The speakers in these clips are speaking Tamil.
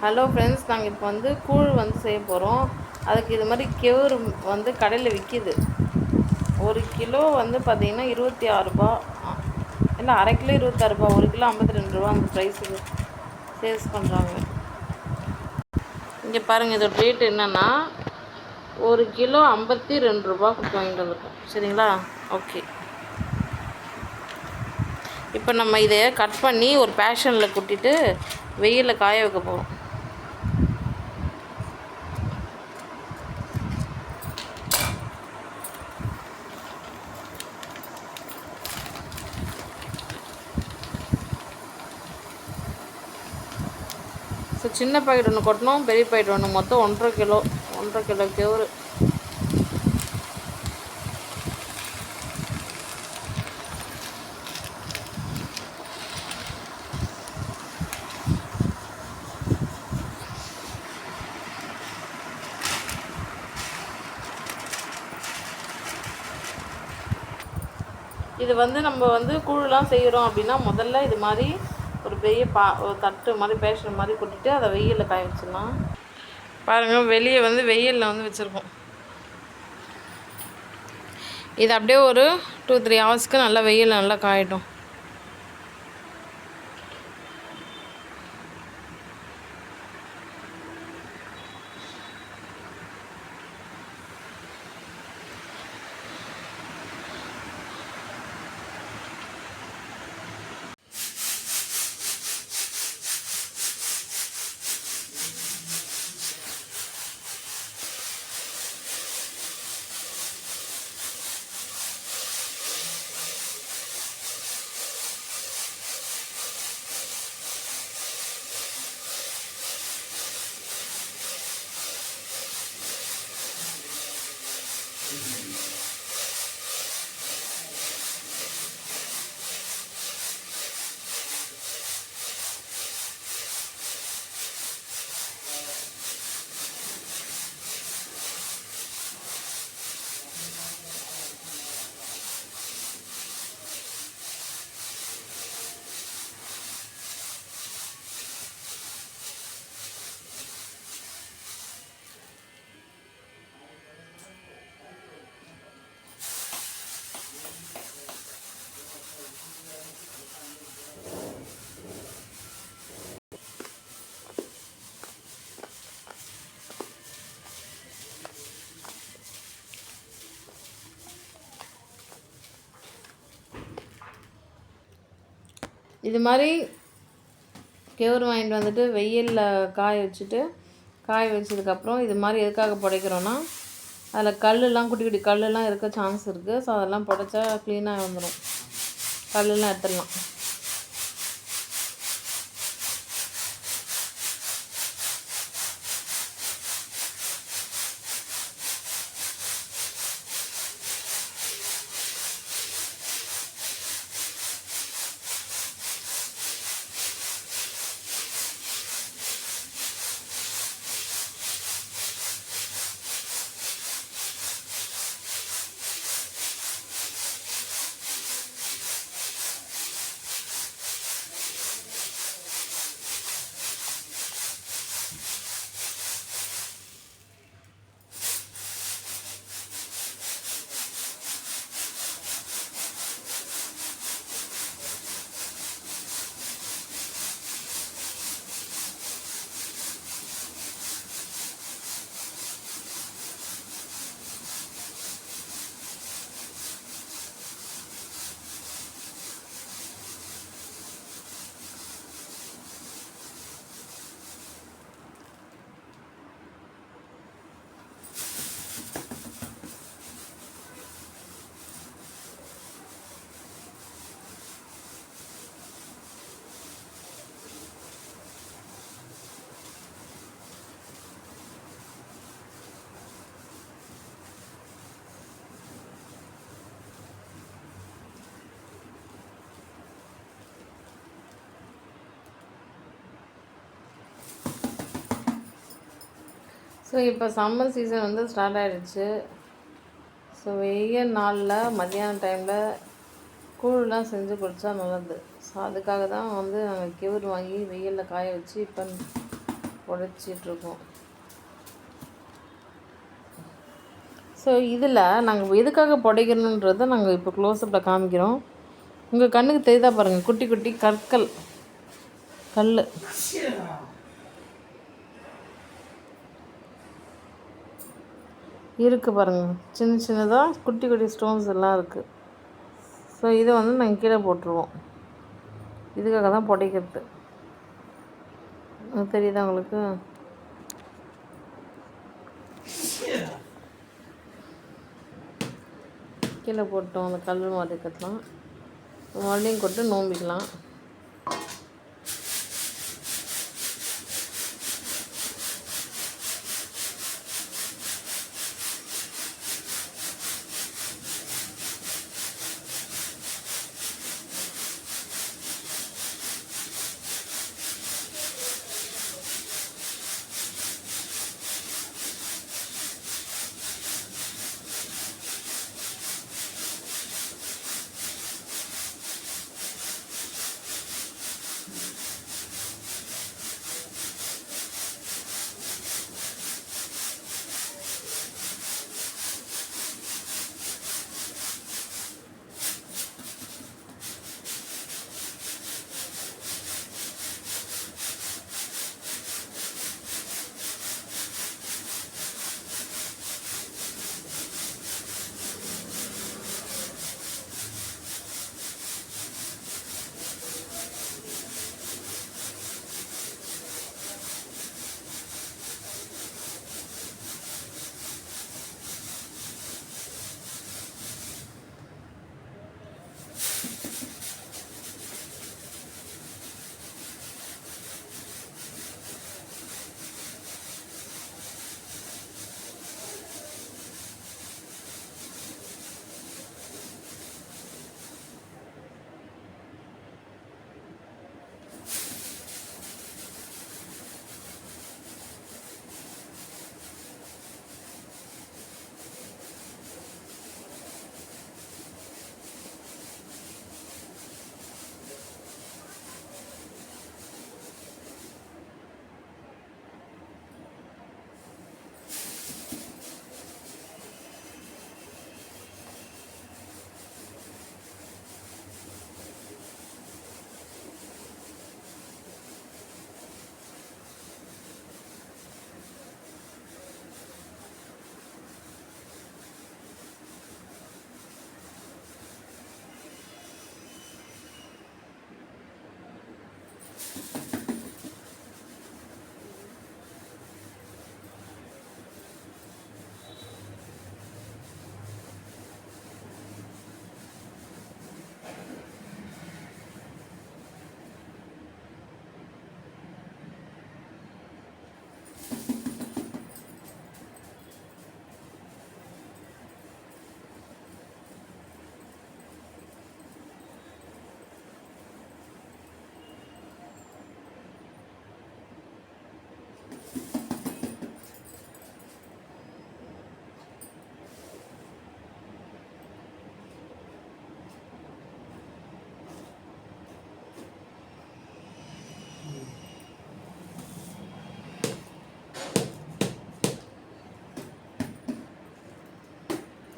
ஹலோ ஃப்ரெண்ட்ஸ், நாங்கள் இப்போ வந்து கூழ் வந்து செய்ய போகிறோம். அதுக்கு இது மாதிரி கெவுரு வந்து கடையில் விற்கிது. 1 கிலோ வந்து பார்த்திங்கன்னா 26 ரூபா, இல்லை அரை கிலோ 26 ரூபா, 1 கிலோ 52 ரூபா அந்த ப்ரைஸுக்கு சேல்ஸ் பண்ணுறாங்க. இங்கே பாருங்கள், இதோட ரேட் என்னென்னா 1 கிலோ 52 ரூபா கொடுத்து வாங்கிட்டு வந்துருக்கோம். சரிங்களா? ஓகே, இப்போ நம்ம இதை கட் பண்ணி ஒரு பேஷனில் கொட்டிட்டு வெயிலில் காய வைக்க போகிறோம். ஸோ சின்ன பாக்கெட் ஒன்று கொட்டணும், பெரிய பாக்கெட் ஒன்று, மொத்தம் 1,5 கிலோ கெவுரு. இது வந்து நம்ம வந்து கூழ்லாம் செய்கிறோம் அப்படின்னா முதல்ல இது மாதிரி ஒரு பெரிய ஒரு தட்டு மாதிரி பேஷன் மாதிரி கொட்டிட்டு அதை வெயிலில் காய வச்சிடலாம். பாருங்கள், வெளியே வந்து வெயிலில் வந்து வச்சுருக்கோம். இது அப்படியே ஒரு 2-3 ஹவர்ஸ்க்கு நல்லா வெயிலில் நல்லா காயட்டும். இது மாதிரி கெவுரு வாங்கிட்டு வந்துட்டு வெயிலில் காய வச்சதுக்கப்புறம் இது மாதிரி எதுக்காக புடைக்கிறோன்னா, அதில் கல்லுலாம் குட்டி குட்டி கல்லுலாம் இருக்க சான்ஸ் இருக்குது. ஸோ அதெல்லாம் புடைச்சா க்ளீனாக வந்துடும், கல்லுலாம் எடுத்துடலாம். ஸோ இப்போ சம்மர் சீசன் வந்து ஸ்டார்ட் ஆகிடுச்சு. ஸோ வெயில் நாளில் மத்தியான டைமில் கூழ்லாம் செஞ்சு குடித்தா நல்லது. ஸோ அதுக்காக தான் வந்து நாங்கள் கெவுரு வாங்கி வெயிலில் காய வச்சு இப்போ புடைச்சிட்ருக்கோம். ஸோ இதில் நாங்கள் எதுக்காக புடைக்கணுன்றதை நாங்கள் இப்போ க்ளோஸ்அப்பில் காமிக்கிறோம். உங்கள் கண்ணுக்கு தெரியுதா பாருங்கள், குட்டி குட்டி கற்கள், கல் இருக்குது பாருங்கள். சின்ன சின்னதாக குட்டி குட்டி ஸ்டோன்ஸ் எல்லாம் இருக்குது. ஸோ இதை வந்து நாங்கள் கீழே போட்டுருவோம். இதுக்காக தான் புடைக்கிறது. தெரியுதா உங்களுக்கு? கீழே போட்டோம். அந்த கல் மாதிரி கட்டலாம், மறுபடியும் கொட்டு நோம்பிக்கலாம்.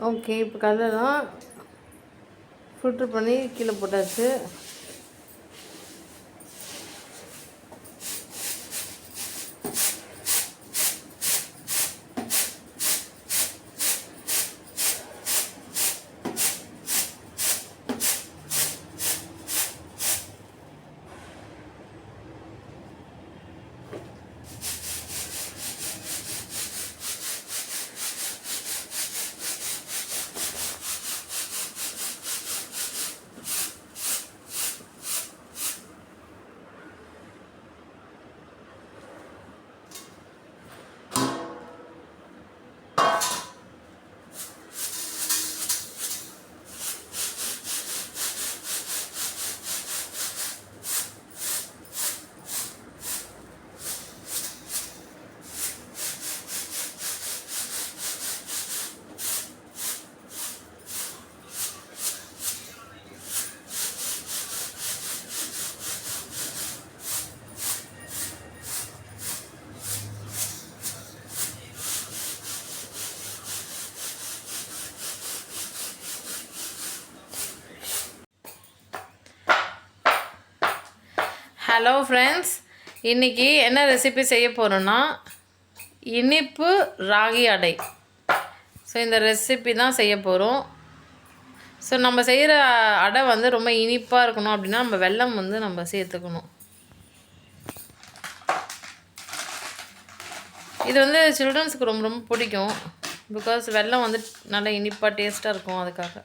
ஓகே, இப்போ கல்லெல்லாம் ஃபில்ட்ரு பண்ணி கீழே போட்டாச்சு. ஹலோ ஃப்ரெண்ட்ஸ், இன்றைக்கி என்ன ரெசிபி செய்ய போகிறோன்னா இனிப்பு ராகி அடை. ஸோ இந்த ரெசிபி தான் செய்ய போகிறோம். ஸோ நம்ம செய்கிற அடை வந்து ரொம்ப இனிப்பாக இருக்கணும் அப்படின்னா நம்ம வெல்லம் வந்து நம்ம சேர்த்துக்கணும். இது வந்து சில்ட்ரன்ஸுக்கு ரொம்ப ரொம்ப பிடிக்கும். பிகாஸ் வெல்லம் வந்து நல்லா இனிப்பாக டேஸ்ட்டாக இருக்கும். அதுக்காக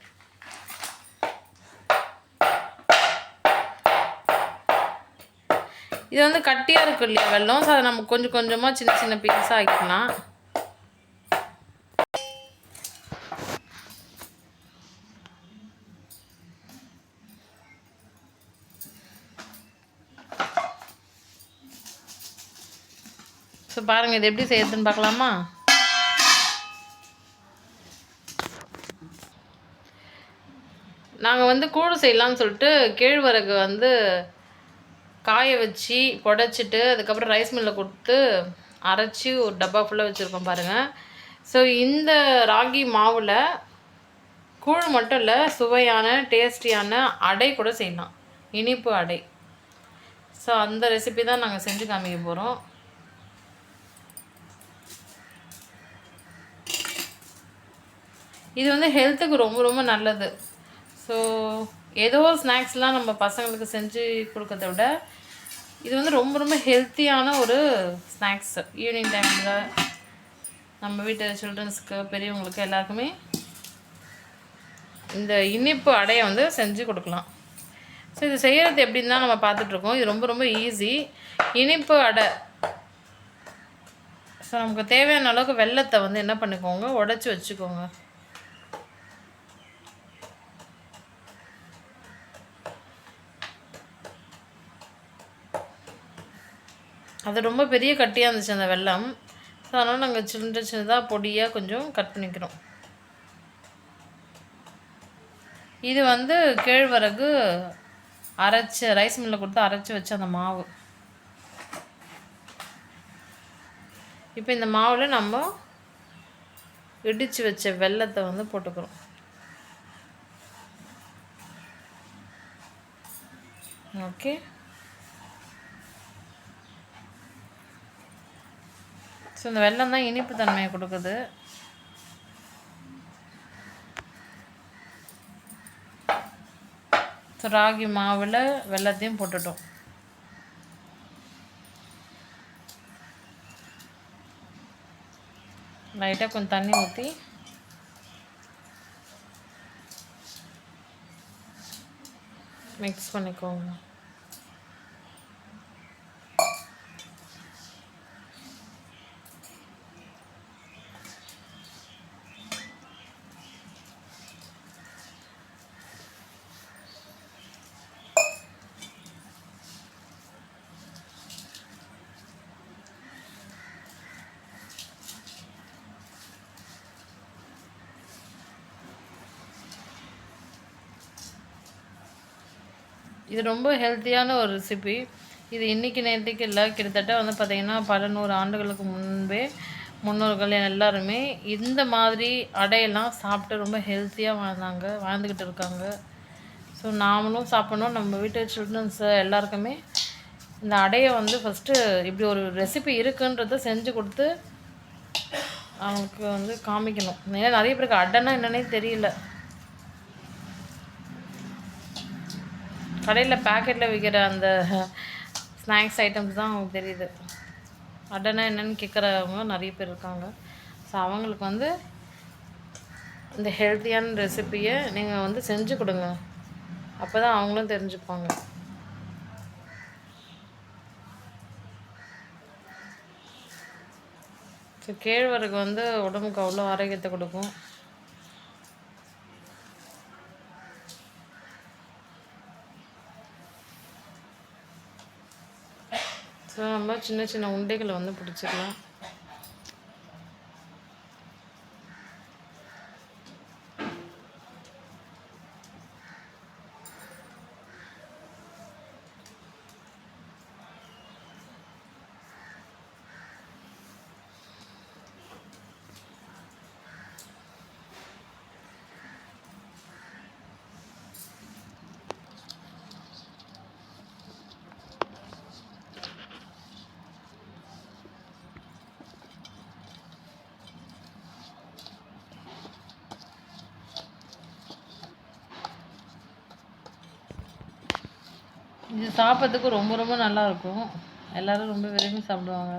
இது வந்து கட்டியாக இருக்கும் இல்லையா வெல்லம். ஸோ அதை நம்ம கொஞ்சம் கொஞ்சமாக சின்ன சின்ன பீஸாக ஆக்கிக்கலாம். ஸோ பாருங்கள், இது எப்படி செய்யறதுன்னு பார்க்கலாமா? நாங்கள் வந்து கூழ் செய்யலான்னு சொல்லிட்டு கேழ்வரகு வந்து காய வச்சு புடச்சிட்டு அதுக்கப்புறம் ரைஸ் மில்லில் கொடுத்து அரைச்சி ஒரு டப்பா ஃபுல்லாக வச்சுருக்கோம் பாருங்கள். ஸோ இந்த ராகி மாவில் கூழ் மட்டும் இல்லை, சுவையான டேஸ்டியான அடை கூட செய்யலாம், இனிப்பு அடை. ஸோ அந்த ரெசிபி தான் நாங்கள் செஞ்சு காமிக்க போகிறோம். இது வந்து ஹெல்த்துக்கு ரொம்ப ரொம்ப நல்லது. ஸோ ஏதோ ஸ்நாக்ஸ்லாம் நம்ம பசங்களுக்கு செஞ்சு கொடுக்கறத விட இது வந்து ரொம்ப ரொம்ப ஹெல்த்தியான ஒரு ஸ்நாக்ஸ். ஈவினிங் டைமில் நம்ம வீட்டு சில்ட்ரன்ஸுக்கு பெரியவங்களுக்கு எல்லாருக்குமே இந்த இனிப்பு அடையை வந்து செஞ்சு கொடுக்கலாம். ஸோ இது செய்கிறது எப்படின்னு தான் நம்ம பார்த்துட்ருக்கோம். இது ரொம்ப ரொம்ப ஈஸி. இனிப்பு அடை. ஸோ நமக்கு தேவையான அளவுக்கு வெல்லத்தை வந்து என்ன பண்ணிக்கோங்க, உடச்சி வச்சுக்கோங்க. அது ரொம்ப பெரிய கட்டியாக இருந்துச்சு அந்த வெல்லம். ஸோ அதனால் நாங்கள் சின்ன சின்னதாக பொடியாக கொஞ்சம் கட் பண்ணிக்கிறோம். இது வந்து கேழ்வரகு அரைச்சி ரைஸ் மில்லில் கொடுத்து அரைச்சி வச்ச அந்த மாவு. இப்போ இந்த மாவில் நம்ம இடித்து வச்ச வெல்லத்தை வந்து போட்டுக்கிறோம். ஓகே, ஸோ இந்த வெல்லம் தான் இனிப்பு தன்மையை கொடுக்குது. ஸோ ராகி மாவில் வெல்லத்தையும் போட்டுட்டோம். லைட்டாக கொஞ்சம் தண்ணி ஊற்றி மிக்ஸ் பண்ணிக்கோங்க. இது ரொம்ப ஹெல்த்தியான ஒரு ரெசிபி. இது இன்றைக்கி நேற்றுக்கு இல்லை, கிட்டத்தட்ட வந்து பார்த்திங்கன்னா பல 100 ஆண்டுகளுக்கு முன்பே முன்னோர்கள் எல்லாருமே இந்த மாதிரி அடையெல்லாம் சாப்பிட்டு ரொம்ப ஹெல்த்தியாக வாழ்ந்துக்கிட்டு இருக்காங்க. ஸோ நாமளும் சாப்பிட்ணும். நம்ம வீட்டு சில்ட்ரன்ஸு எல்லாருக்குமே இந்த அடையை வந்து ஃபஸ்ட்டு இப்படி ஒரு ரெசிபி இருக்குன்றத செஞ்சு கொடுத்து அவங்களுக்கு வந்து காமிக்கணும். ஏன்னா நிறைய பேருக்கு அடைன்னா என்னன்னே தெரியல. கடையில் பேக்கெட்டில் விற்கிற அந்த ஸ்நாக்ஸ் ஐட்டம்ஸ் தான் அவங்களுக்கு தெரியுது. அடைனா என்னென்னு கேட்குறவங்க நிறைய பேர் இருக்காங்க. ஸோ அவங்களுக்கு வந்து இந்த ஹெல்த்தியான ரெசிப்பியை நீங்கள் வந்து செஞ்சு கொடுங்க. அப்போ தான் அவங்களும் தெரிஞ்சுப்பாங்க. ஸோ கேழ்வரகு வந்து உடம்புக்கு அவ்வளோ ஆரோக்கியத்தை கொடுக்கும். ஸோ நம்ம சின்ன சின்ன உண்டைகளை வந்து பிடிச்சிக்கலாம். இது சாப்பிட்றதுக்கு ரொம்ப ரொம்ப நல்லாயிருக்கும். எல்லோரும் ரொம்ப விரும்பி சாப்பிடுவாங்க.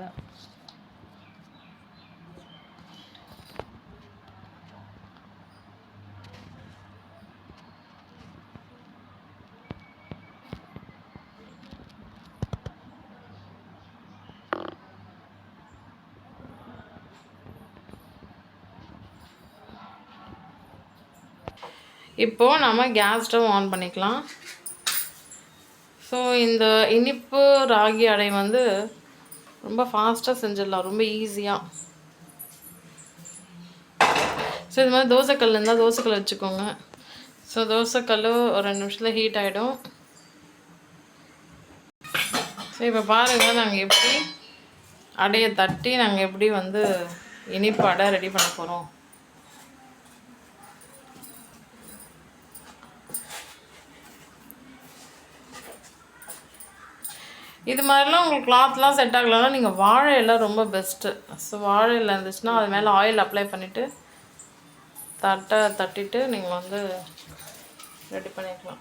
இப்போது நம்ம கேஸ் ஸ்டவ் ஆன் பண்ணிக்கலாம். ஸோ இந்த இனிப்பு ராகி அடை வந்து ரொம்ப ஃபாஸ்ட்டாக செஞ்சிடலாம், ரொம்ப ஈஸியாக. ஸோ இது மாதிரி தோசைக்கல் இருந்தால் தோசைக்கல் வச்சுக்கோங்க. ஸோ தோசைக்கல் ஒரு 2 நிமிஷத்தில் ஹீட் ஆகிடும். ஸோ இப்போ பாருங்கள் நாங்கள் எப்படி அடையை தட்டி நாங்கள் எப்படி வந்து இனிப்பு அடை ரெடி பண்ண போகிறோம். இது மாதிரிலாம் உங்களுக்கு கிளாத்லாம் செட் ஆகலைன்னா நீங்கள் வாழை இலை ரொம்ப பெஸ்ட்டு. ஸோ வாழை இலை இருந்துச்சுன்னா அது மேலே ஆயில் அப்ளை பண்ணிவிட்டு தட்டிட்டு நீங்கள் வந்து ரெடி பண்ணிக்கலாம்.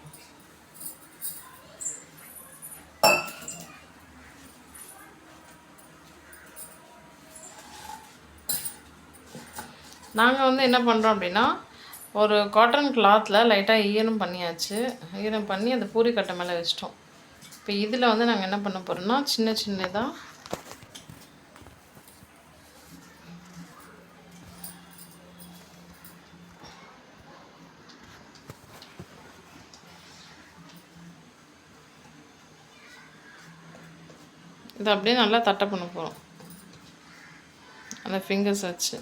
நாங்கள் வந்து என்ன பண்ணுறோம் அப்படின்னா, ஒரு காட்டன் கிளாத்தில் லைட்டாக ஈரம் பண்ணியாச்சு. ஈரம் பண்ணி அந்த பூரி கட்டை மேலே வச்சிட்டோம். இப்போ இதில் வந்து நாங்கள் என்ன பண்ண போகிறோம்னா, சின்ன சின்னதாக இதை அப்படியே நல்லா தட்டை பண்ண போகிறோம் அந்த ஃபிங்கர்ஸ் வச்சு.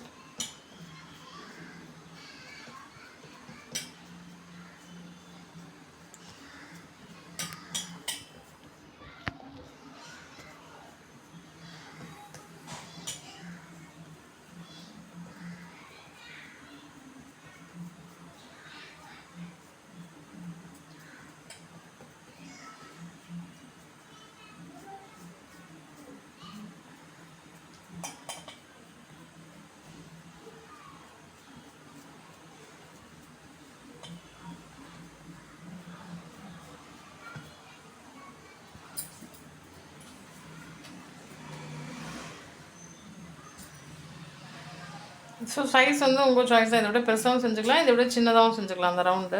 ஸோ சைஸ் வந்து உங்கள் சாய்ஸ் தான். இதை விட பெருசாகவும் செஞ்சுக்கலாம், இதை விட சின்னதாகவும் செஞ்சுக்கலாம். அந்த ரவுண்டு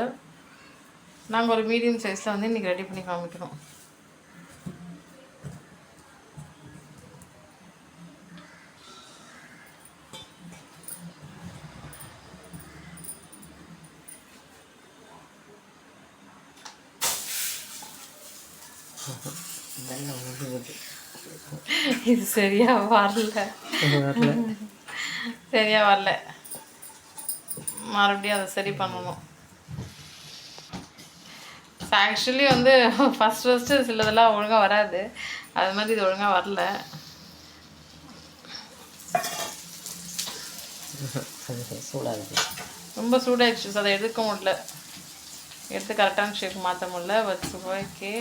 நாங்கள் ஒரு மீடியம் சைஸில் வந்து இன்றைக்கி ரெடி பண்ணி காமிக்கிறோம். இது சரியா வரல, சரியா வரல. மறுபடியும் அதை சரி பண்ணணும். ஆக்சுவலி வந்து ஃபஸ்ட்டு சிலதெல்லாம் ஒழுங்காக வராது. அது மாதிரி இது ஒழுங்காக வரல. ரொம்ப சூடாகிடுச்சு. ஸோ அதை எடுக்க முடியல, எடுத்து கரெக்டான ஷேப் மாற்ற முடியல. வச்சு ஓகே.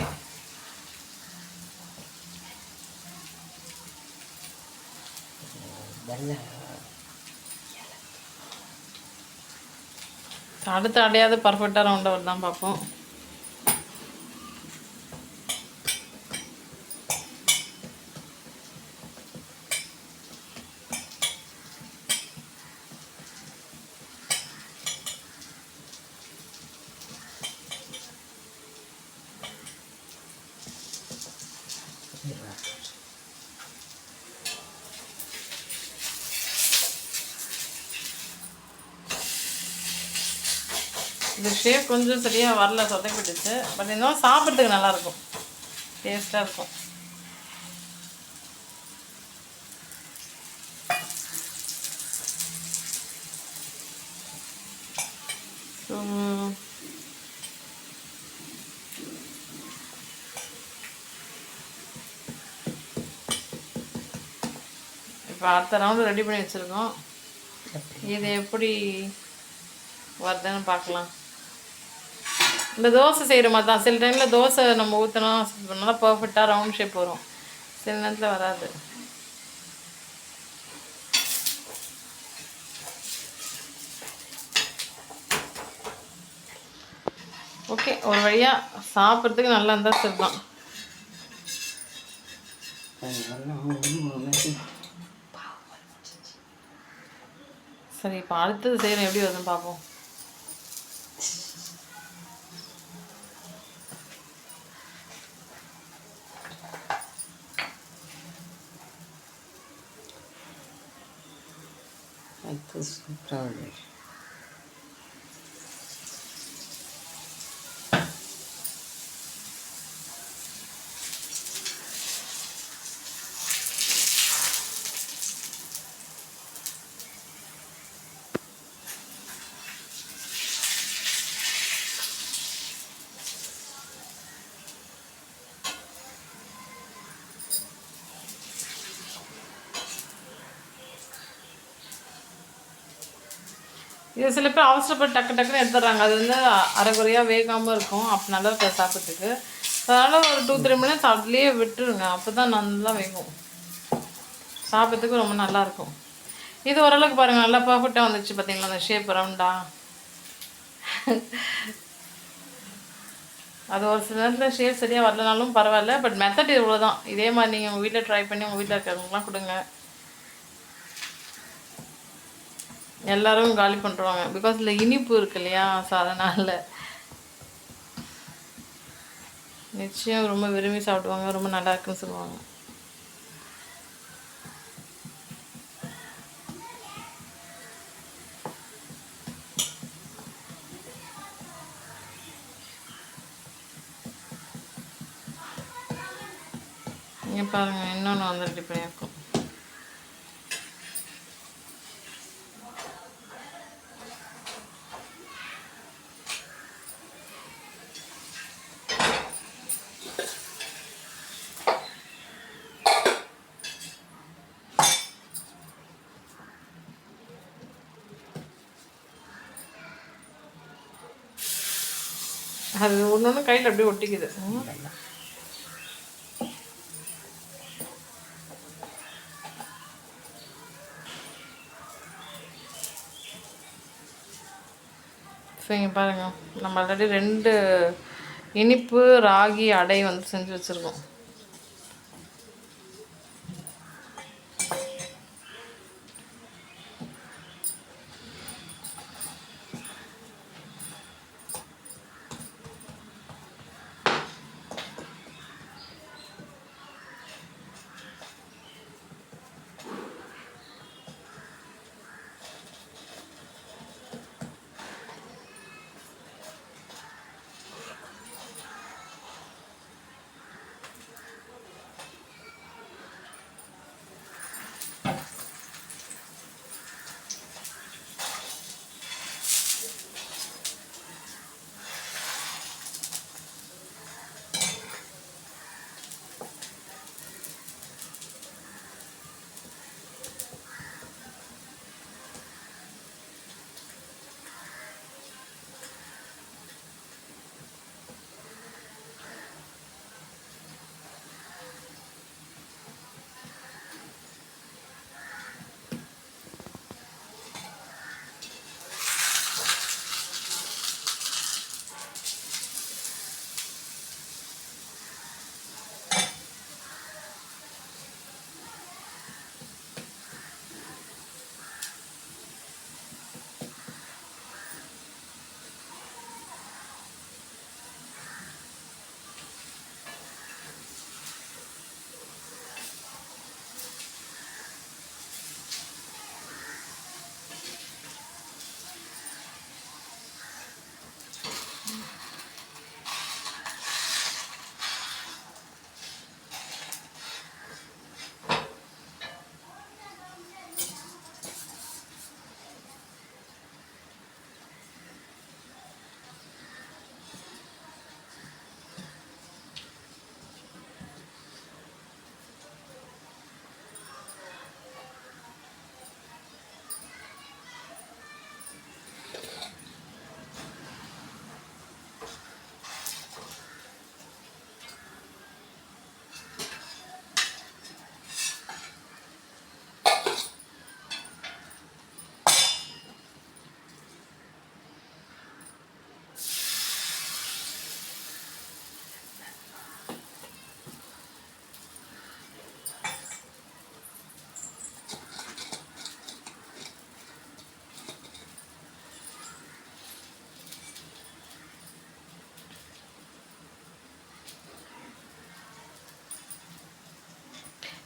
அடுத்த அடையாவது பர்ஃபெக்டாக ரவுண்டாக வருதான் பார்ப்போம். இந்த ஷேப் கொஞ்சம் சரியாக வரல, சொதப்பிட்டுச்சு. பட் இருந்தாலும் சாப்பிட்றதுக்கு நல்லாயிருக்கும், டேஸ்ட்டாக இருக்கும். இப்போ அடுத்த ரவுண்டு ரெடி பண்ணி வச்சுருக்கோம். இது எப்படி வருதுன்னு பார்க்கலாம். இந்த தோசை செய்கிற மாதிரி தான். சில டைமில் தோசை நம்ம ஊற்றினா நல்லா பர்ஃபெக்டாக ரவுண்ட் ஷேப் வரும், சில நேரத்தில் வராது. ஓகே, ஒரு வழியாக சாப்பிட்றதுக்கு நல்லா இருந்தால் சரிதான். சரி, இப்போ அடுத்தது செய்யணும், எப்படி வருதுன்னு பார்ப்போம். அது சூப்பராக இது சில பேர் அவசரப்பட்டு டக்கு டக்குன்னு எடுத்துடுறாங்க. அது வந்து அரைக்குறையாக வேகாமல் இருக்கும். அப்போ நல்லா இருக்காது சாப்பிட்றதுக்கு. அதனால் ஒரு 2-3 மினிட்ஸ் அதுலேயே விட்டுருங்க. அப்போ தான் நல்லா வேகும், சாப்பிட்றதுக்கு ரொம்ப நல்லாயிருக்கும். இது ஓரளவுக்கு பாருங்கள், நல்லா பர்ஃபெக்டாக வந்துச்சு பார்த்தீங்களா, அந்த ஷேப் ரவுண்டாக. அது ஒரு சில நேரத்தில் ஷேப் சரியாக வரலனாலும் பரவாயில்ல, பட் மெத்தட் இவ்வளோ தான். இதே மாதிரி நீங்கள் உங்கள் வீட்டில் ட்ரை பண்ணி உங்கள் வீட்டில் இருக்கிறவங்களாம் கொடுங்க. எல்லோரும் காலி பண்ணுறாங்க. பிகாஸ் இதில் இனிப்பு இருக்கு இல்லையா, ஸோ அதனால் நிச்சயம் ரொம்ப விரும்பி சாப்பிடுவாங்க, ரொம்ப நல்லா இருக்குன்னு சொல்லுவாங்க. இங்கே பாருங்கள், இன்னொன்று வந்து ரெடி பண்ணியிருக்கோம். அது ஒன்று ஒன்று கையில் அப்படியே ஒட்டிக்குது. ஸோ இங்கே பாருங்கள், நம்ம ஆல்ரெடி 2 இனிப்பு ராகி அடை வந்து செஞ்சு வச்சுருக்கோம்.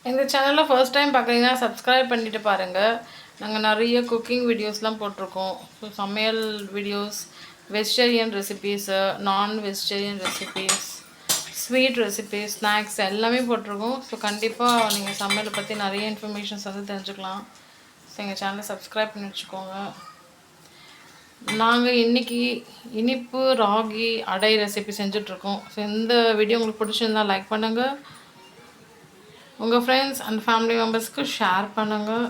எங்கள் சேனலில் ஃபர்ஸ்ட் டைம் பார்க்குறீங்கன்னா சப்ஸ்கிரைப் பண்ணிவிட்டு பாருங்கள். நாங்கள் நிறைய குக்கிங் வீடியோஸ்லாம் போட்டிருக்கோம். ஸோ சமையல் வீடியோஸ், வெஜிடேரியன் ரெசிபீஸு, நான் vegetarian recipes, sweet recipes, snacks எல்லாமே போட்டிருக்கோம். ஸோ கண்டிப்பாக நீங்கள் சமையலை பற்றி நிறைய இன்ஃபர்மேஷன்ஸ் வந்து தெரிஞ்சுக்கலாம். ஸோ எங்கள் சேனலை சப்ஸ்கிரைப் பண்ணி வச்சுக்கோங்க. நாங்கள் இன்றைக்கி இனிப்பு ராகி அடை ரெசிபி செஞ்சிட்ருக்கோம். ஸோ இந்த வீடியோ உங்களுக்கு பிடிச்சிருந்தால் லைக் பண்ணுங்கள், உங்கள் ஃப்ரெண்ட்ஸ் அண்ட் ஃபேமிலி மெம்பர்ஸ்க்கு ஷேர் பண்ணுங்கள்.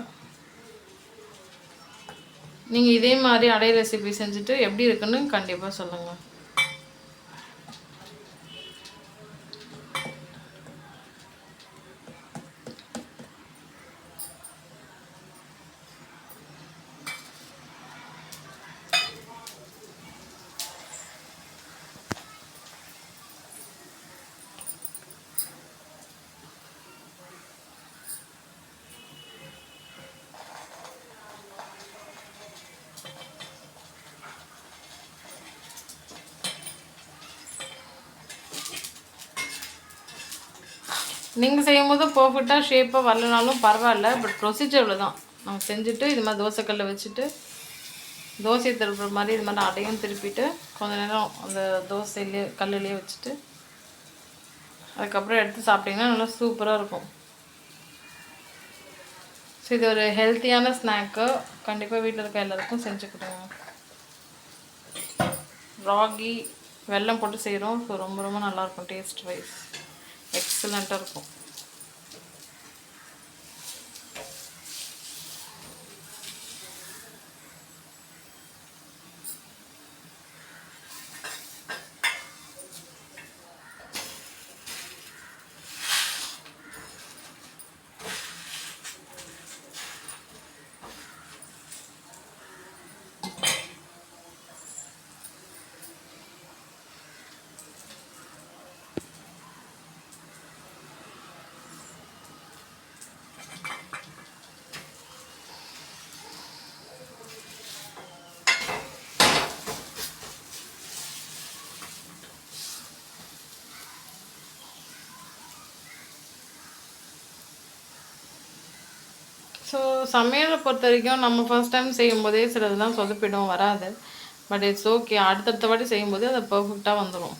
நீங்கள் இதே மாதிரி அடை ரெசிபி செஞ்சுட்டு எப்படி இருக்குன்னு கண்டிப்பாக சொல்லுங்கள். நீங்கள் செய்யும்போது பர்ஃபெக்டாக ஷேப்பாக வரலனாலும் பரவாயில்ல, பட் ப்ரொசீஜர் இவ்வளோ தான். நம்ம செஞ்சுட்டு இது மாதிரி தோசைக்கல்லை வச்சுட்டு தோசையை திருப்புற மாதிரி இது மாதிரி அடையும் திருப்பிட்டு கொஞ்சம் நேரம் அந்த தோசையிலே கல்லுலேயே வச்சுட்டு அதுக்கப்புறம் எடுத்து சாப்பிட்டிங்கன்னா நல்லா சூப்பராக இருக்கும். ஸோ இது ஒரு ஹெல்த்தியான ஸ்நாக்கு. கண்டிப்பாக வீட்டில் இருக்க எல்லாருக்கும் செஞ்சு கொடுங்க. ராகி வெல்லம் போட்டு செய்கிறோம். ஸோ ரொம்ப ரொம்ப நல்லாயிருக்கும். டேஸ்ட் வைஸ் எக்ஸலண்ட்டாக இருக்கும். ஸோ சமையலை பொறுத்த வரைக்கும் நம்ம ஃபர்ஸ்ட் டைம் செய்யும்போதே சிலதுலாம் சொதப்பிடும், வராது. But it's okay. அடுத்தடுத்த வாட்டி செய்யும்போது அது பர்ஃபெக்டாக வந்துடும்.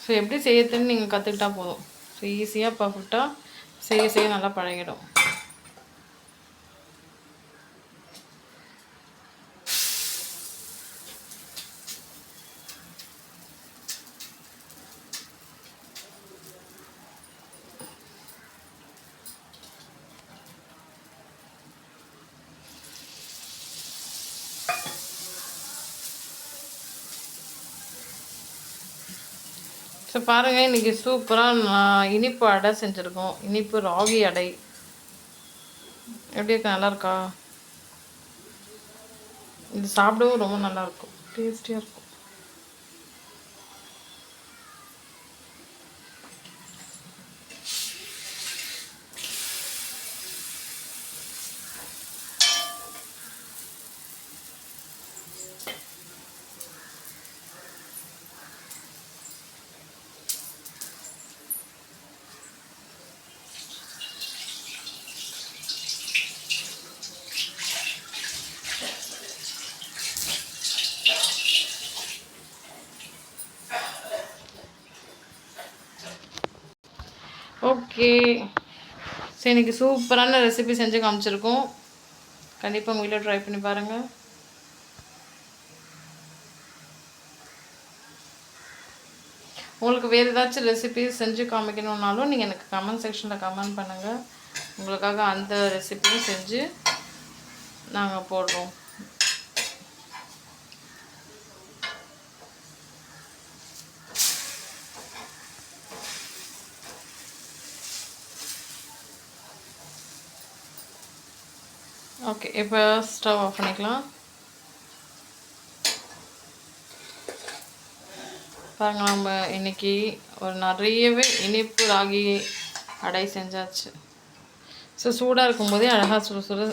ஸோ எப்படி செய்யறதுன்னு நீங்கள் கற்றுக்கிட்டா போதும். ஸோ ஈஸியாக பர்ஃபெக்டாக செய்ய செய்ய நல்லா பழகிடும். ஸோ பாருங்கள், இன்றைக்கி சூப்பராக நான் இனிப்பு அடை செஞ்சுருக்கோம். இனிப்பு ராகி அடை எப்படி இருக்கு? நல்லாயிருக்கா? இது சாப்பிடவும் ரொம்ப நல்லாயிருக்கும், டேஸ்டியாக இருக்கும். ஓகே, ஸோ இன்றைக்கி சூப்பரான ரெசிபி செஞ்சு காமிச்சிருக்கோம். கண்டிப்பாக உங்கள் வீட்டில் ட்ரை பண்ணி பாருங்கள். உங்களுக்கு வேறு ஏதாச்சும் ரெசிபி செஞ்சு காமிக்கணுன்னாலும் நீங்கள் எனக்கு கமெண்ட் செக்ஷனில் கமெண்ட் பண்ணுங்கள். உங்களுக்காக அந்த ரெசிபியும் செஞ்சு நாங்கள் போடுறோம். ஓகே, இப்போ ஸ்டவ் ஆஃப் பண்ணிக்கலாம். பாருங்க, நம்ம இன்றைக்கி ஒரு நிறையவே இனிப்பு ராகி அடை செஞ்சாச்சு. ஸோ சூடாக இருக்கும்போதே அழகாக சுட சுட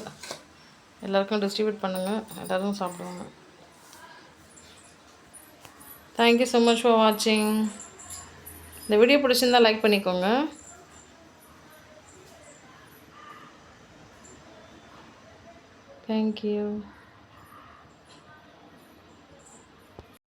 எல்லாருக்கும் டிஸ்ட்ரிபியூட் பண்ணுங்கள், எல்லோரும் சாப்பிடுவாங்க. தேங்க்யூ ஸோ மச் ஃபார் வாட்சிங். இந்த வீடியோ பிடிச்சிருந்தால் லைக் பண்ணிக்கோங்க. தேங்க்யூ.